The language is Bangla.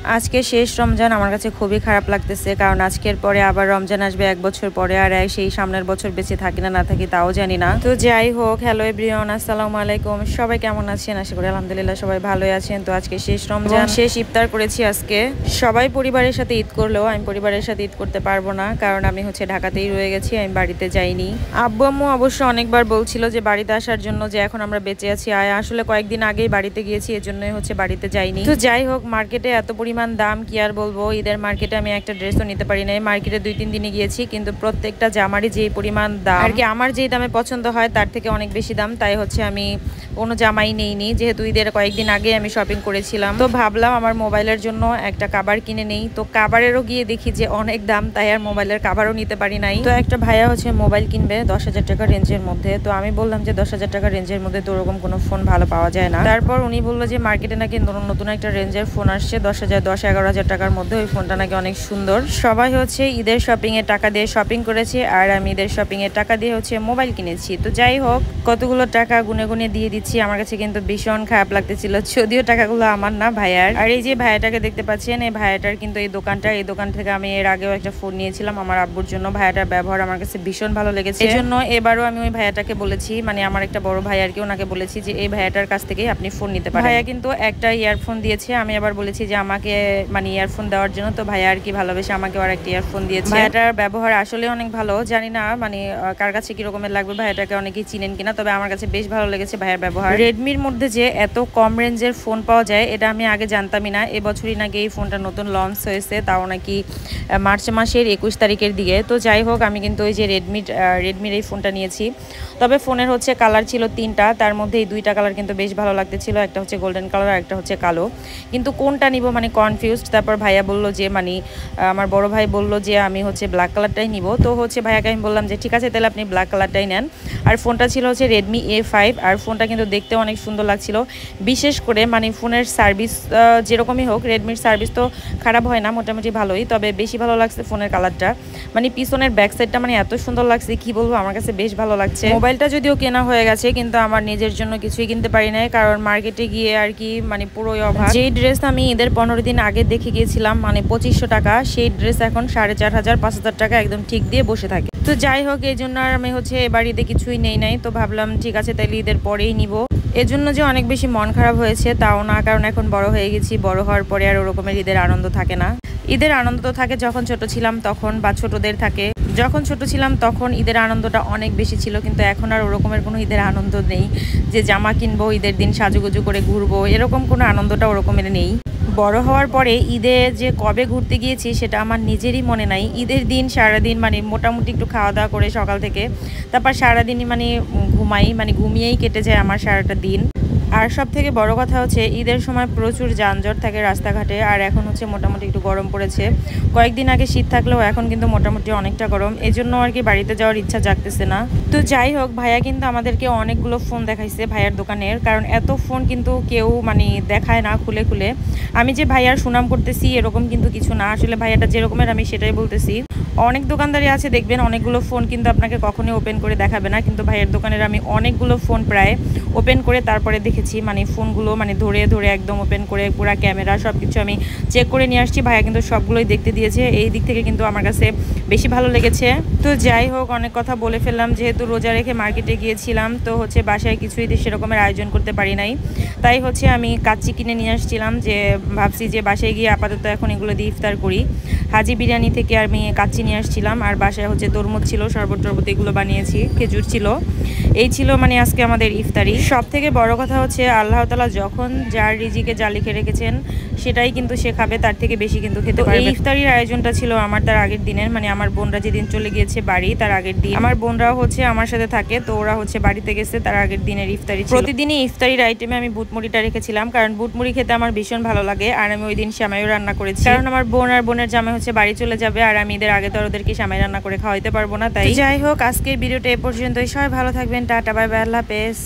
আজকে শেষ রমজান আমার কাছে খুবই খারাপ লাগতেছে, কারণ আজকের পরে আবার রমজান আসবে 1 বছর পরে, আর সেই সামনের বছর বেঁচে থাকি না থাকি তাও জানি না। তো যাই হোক, হ্যালো এভরিওয়ান, আসসালামু আলাইকুম। সবাই কেমন আছেন? আশা করি আলহামদুলিল্লাহ সবাই ভালোই আছেন। তো আজকে শেষ রমজান, শেষ ইফতার করেছি আজকে। সবাই পরিবারের সাথে ঈদ করলেও আমি পরিবারের সাথে ঈদ করতে পারবো না, কারণ আমি ঢাকাতেই রয়ে গেছি, আমি বাড়িতে যাইনি। আব্বু আম্মু অবশ্য অনেকবার বলছিল যে বাড়িতে আসার জন্য, যে এখন আমরা বেঁচে আছি। আসলে কয়েকদিন আগেই বাড়িতে গিয়েছি, এজন্যই বাড়িতে যাইনি। তো যাই হোক, মার্কেটে এত পরিমাণ দাম, কি আর বলবো। ঈদের মার্কেটে আমি একটা ড্রেসও নিতে পারি নাই। মার্কেটে 2-3 দিনে গিয়েছি, কিন্তু প্রত্যেকটা জামারই যেই পরিমাণ দাম আর কি, আমার যেই দামে পছন্দ হয় তার থেকে অনেক বেশি দাম। তাই আমি কোনো জামাই নেইনি, যেহেতু ঈদের কয়েকদিন আগে আমি শপিং করেছিলাম। তো ভাবলাম আমার মোবাইলের জন্য একটা কাভার কিনে নেই। তো কাভারেরও গিয়ে দেখি যে অনেক দাম, তাই আর মোবাইলের কাভারও নিতে পারি নাই। তো একটা ভাইয়া মোবাইল কিনবে 10,000 টাকা রেঞ্জের মধ্যে। তো আমি বললাম যে 10,000 টাকা রেঞ্জের মধ্যে তো ওরকম কোনো ফোন ভালো পাওয়া যায় না। তারপর উনি বললো যে মার্কেটে নাকি নতুন একটা রেঞ্জের ফোন আসছে 10,000-11,000 টাকার মধ্যে। ওই ফোনটা নাকি অনেক সুন্দর। সবাই ঈদের শপিং এর টাকা দিয়ে শপিং করেছে, আর আমি ঈদের শপিং এর টাকা দিয়ে মোবাইল কিনেছি। তো যাই হোক, কতগুলো টাকা গুনে গুনে দিয়ে দিচ্ছি। আমার কাছে কিন্তু ভীষণ খারাপ লাগতেছিল, যদিও টাকাগুলো আমার না, ভাইয়ার। আর এই যে ভাইয়াটাকে দেখতে পাচ্ছেন, এই ভাইয়াটার কিন্তু এই দোকান থেকে আমি এর আগেও একটা ফোন নিয়েছিলাম আমার আব্বুর জন্য। ভাইয়াটার ব্যবহার আমার কাছে ভীষণ ভালো লেগেছে, এই জন্য এবারও আমি ওই ভাইয়াটাকে বলেছি, মানে আমার একটা বড় ভাই আর কি, ওনাকে বলেছি যে এই ভাইয়াটার কাছ থেকেই আপনি ফোন নিতে পারেন। ভাইয়া কিন্তু একটা ইয়ারফোন দিয়েছে, আমি আবার বলেছি যে আমাকে মানে ইয়ারফোন দেওয়ার জন্য। তো ভাইয়া আর কি ভালোবেসে আমাকে আর একটা ইয়ারফোন দিয়েছে। ভাইয়াটার ব্যবহার আসলে অনেক ভালো। জানি না মানে কার কাছে কি রকমের লাগবে, ভাইয়াটাকে অনেকেই চিনেন কিনা, তবে আমার কাছে বেশ ভালো লেগেছে ভাইয়ার ব্যবহার। রেডমির মধ্যে যে এত কম রেঞ্জের ফোন পাওয়া যায়, এটা আমি আগে জানতামই না। এবছরই নাকি এই ফোনটা নতুন লঞ্চ হয়েছে, তাও নাকি মার্চ মাসের 21 তারিখের দিকে। তো যাই হোক, আমি কিন্তু ওই যে রেডমির এই ফোনটা নিয়েছি। তবে ফোনের কালার ছিল 3টা, তার মধ্যে এই 2টা কালার কিন্তু বেশ ভালো লাগতেছিল। একটা গোল্ডেন কালার আর একটা কালো, কিন্তু কোনটা নিব মানে কনফিউজড। তারপর ভাইয়া বলল যে মানে আমার বড় ভাই বলল যে আমি ব্ল্যাক কালারটাই নিব। তো ভাইয়াকে আমি বললাম যে ঠিক আছে, তাহলে আপনি ব্ল্যাক কালারটাই নেন। আর ফোনটা ছিল রেডমি A5, আর ফোনটা কিন্তু দেখতে অনেক সুন্দর লাগছিল। বিশেষ করে মানে ফোনের সার্ভিস যেরকমই হোক, রেডমির সার্ভিস তো খারাপ হয় না, মোটামুটি ভালোই। তবে বেশি ভালো লাগছে ফোনের কালারটা, মানে পিছনের ব্যাক সাইডটা মানে এত সুন্দর লাগছে, কি বলবো, আমার কাছে বেশ ভালো লাগছে। মোবাইলটা যদিও কেনা হয়ে গেছে, কিন্তু আমার নিজের জন্য কিছুই কিনতে পারি নাই, কারণ মার্কেটে গিয়ে আর কি মানে পুরোই অভাব। যেই ড্রেস আমি ঈদের 15 দিন আগে দেখে গিয়েছিলাম মানে 2500 টাকা, সেই ড্রেস এখন 4,500-5,000 টাকা একদম ঠিক দিয়ে বসে থাকে। তো যাই হোক, এই জন্য আর আমি বাড়িতে কিছুই নেই নাই। তো ভাবলাম ঠিক আছে, তাইলে ঈদের পরেই নিব। এজন্য যে অনেক বেশি মন খারাপ হয়েছে তাও না, কারণ এখন বড় হয়ে গেছি। বড় হওয়ার পরে আর ওরকমের ঈদের আনন্দ থাকে না। ঈদের আনন্দ তো থাকে যখন ছোট ছিলাম তখন, বা ছোটদের থাকে। যখন ছোট ছিলাম তখন ঈদের আনন্দটা অনেক বেশি ছিল, কিন্তু এখন আর ওরকমের কোনো ঈদের আনন্দ নেই যে জামা কিনবো, ঈদের দিন সাজুগুজু করে ঘুরবো, এরকম কোনো আনন্দটা ওরকমের নেই। বড় হওয়ার পরে ঈদে যে কবে ঘুরতে গিয়েছি সেটা আমার নিজেরই মনে নাই। ঈদের দিন সারাদিন মানে মোটামুটি একটু খাওয়া দাওয়া করে সকাল থেকে, তারপর সারাদিনই মানে ঘুমাই, মানে ঘুমিয়েই কেটে যায় আমার সারাটা দিন। আর সব থেকে বড় কথা ঈদের সময় প্রচুর যানজট থাকে রাস্তাঘাটে। আর এখন মোটামুটি একটু গরম পড়েছে। কয়েকদিন আগে শীত থাকলেও এখন কিন্তু মোটামুটি অনেকটা গরম, এজন্য আর কি বাড়িতে যাওয়ার ইচ্ছা জাগতেছে না। তো যাই হোক, ভাইয়া কিন্তু আমাদেরকে অনেকগুলো ফোন দেখাইছে ভাইয়ার দোকানের, কারণ এত ফোন কিন্তু কেউ মানে দেখায় না খুলে খুলে। আমি যে ভাইয়ার সুনাম করতেছি এরকম কিন্তু কিছু না, আসলে ভাইয়াটা যেরকমের আমি সেটাই বলতেছি। অনেক দোকানদারি আছে দেখবেন অনেকগুলো ফোন কিন্তু আপনাকে কখনোই ওপেন করে দেখাবে না, কিন্তু ভাইয়ের দোকানের আমি অনেকগুলো ফোন প্রায় ওপেন করে তারপরে দেখেছি, মানে ফোনগুলো মানে ধরে ধরে একদম ওপেন করে পুরা ক্যামেরা সব কিছু আমি চেক করে নিয়ে আসছি। ভাইয়া কিন্তু সবগুলোই দেখতে দিয়েছে, এই দিক থেকে কিন্তু আমার কাছে বেশি ভালো লেগেছে। তো যাই হোক, অনেক কথা বলে ফেললাম। যেহেতু রোজা রেখে মার্কেটে গিয়েছিলাম, তো বাসায় কিছুই সেরকমের আয়োজন করতে পারি নাই। তাই আমি কাচ্চি কিনে নিয়ে আসছিলাম, যে ভাবছি যে বাসায় গিয়ে আপাতত এখন এগুলো দিয়ে ইফতার করি। হাজি বিরিয়ানি থেকে আমি কাচ্চি নিয়ে আসছিলাম, আর বাসায় তরমুজ ছিল, শরবত টরবত এগুলো বানিয়েছি, খেজুর ছিল। এই ছিল মানে আজকে আমাদের ইফতারি। সব থেকে বড় কথা আল্লাহ তাআলা যখন যার রিজিকে যা লিখে রেখেছেন সেটাই কিন্তু সে খাবে, তার থেকে বেশি কিন্তু খেতে পারবে। এই ইফতারির আয়োজনটা ছিল আমার তার আগের দিনের, মানে আমার বোনরা যেদিন চলে গিয়েছে বাড়ি তার আগের দিন। আমার বোনরাও আমার সাথে থাকে, তো ওরা বাড়িতে গেছে তার আগের দিনের ইফতারি। প্রতিদিনই ইফতারির আইটেমে আমি বুটমুড়িটা রেখেছিলাম, কারণ বুটমুড়ি খেতে আমার ভীষণ ভালো লাগে। আর আমি ওই দিন সেমাইও রান্না করেছি, কারণ আমার বোন আর বোনের জামাই বাড়ি চলে যাবে, আর আমি ঈদের আগে তো ওদেরকে সেমাই রান্না করে খাওয়াইতে পারবো না। তাই যাই হোক, আজকের ভিডিওটা এ পর্যন্তই। সবাই ভালো থাকবেন, টাটা, বাই বাই, আল্লাহ হাফেজ।